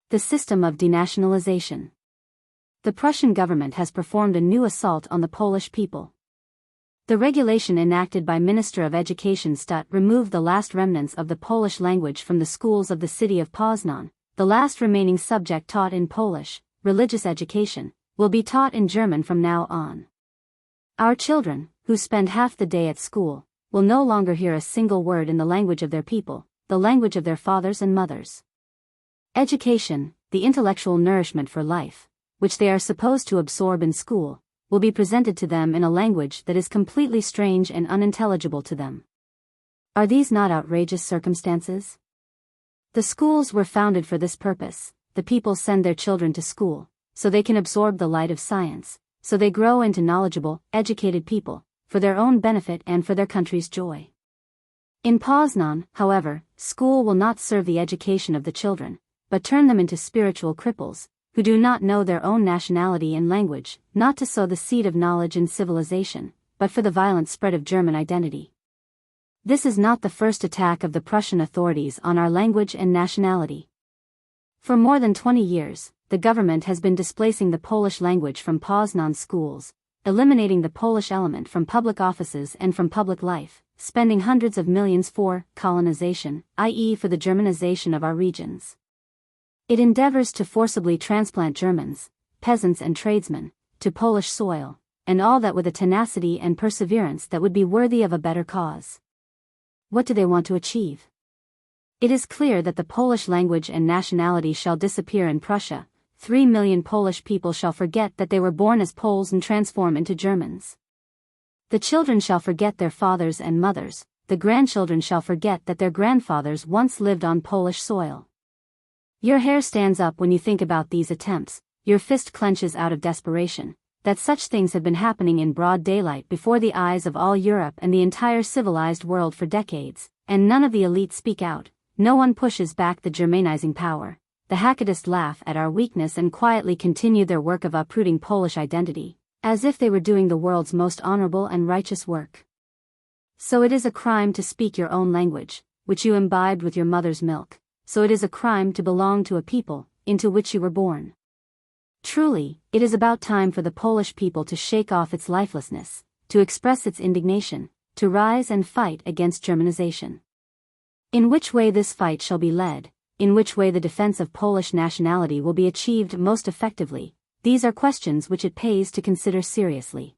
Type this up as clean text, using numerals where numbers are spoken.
The system of denationalization. The Prussian government has performed a new assault on the Polish people. The regulation enacted by Minister of Education Stott removed the last remnants of the Polish language from the schools of the city of Poznan. The last remaining subject taught in Polish, religious education, will be taught in German from now on. Our children, who spend half the day at school, will no longer hear a single word in the language of their people, the language of their fathers and mothers. Education, the intellectual nourishment for life, which they are supposed to absorb in school, will be presented to them in a language that is completely strange and unintelligible to them. Are these not outrageous circumstances? The schools were founded for this purpose. The people send their children to school, so they can absorb the light of science, so they grow into knowledgeable, educated people, for their own benefit and for their country's joy. In Poznan, however, school will not serve the education of the children, but turn them into spiritual cripples, who do not know their own nationality and language, not to sow the seed of knowledge and civilization, but for the violent spread of German identity. This is not the first attack of the Prussian authorities on our language and nationality. For more than 20 years, the government has been displacing the Polish language from Poznan schools, eliminating the Polish element from public offices and from public life, spending hundreds of millions for colonization, i.e. for the Germanization of our regions. It endeavors to forcibly transplant Germans, peasants and tradesmen, to Polish soil, and all that with a tenacity and perseverance that would be worthy of a better cause. What do they want to achieve? It is clear that the Polish language and nationality shall disappear in Prussia. 3 million Polish people shall forget that they were born as Poles and transform into Germans. The children shall forget their fathers and mothers, the grandchildren shall forget that their grandfathers once lived on Polish soil. Your hair stands up when you think about these attempts, your fist clenches out of desperation, that such things have been happening in broad daylight before the eyes of all Europe and the entire civilized world for decades, and none of the elite speak out, no one pushes back the Germanizing power. The Hacketists laugh at our weakness and quietly continue their work of uprooting Polish identity, as if they were doing the world's most honorable and righteous work. So it is a crime to speak your own language, which you imbibed with your mother's milk. So it is a crime to belong to a people, into which you were born. Truly, it is about time for the Polish people to shake off its lifelessness, to express its indignation, to rise and fight against Germanization. In which way this fight shall be led, in which way the defense of Polish nationality will be achieved most effectively, these are questions which it pays to consider seriously.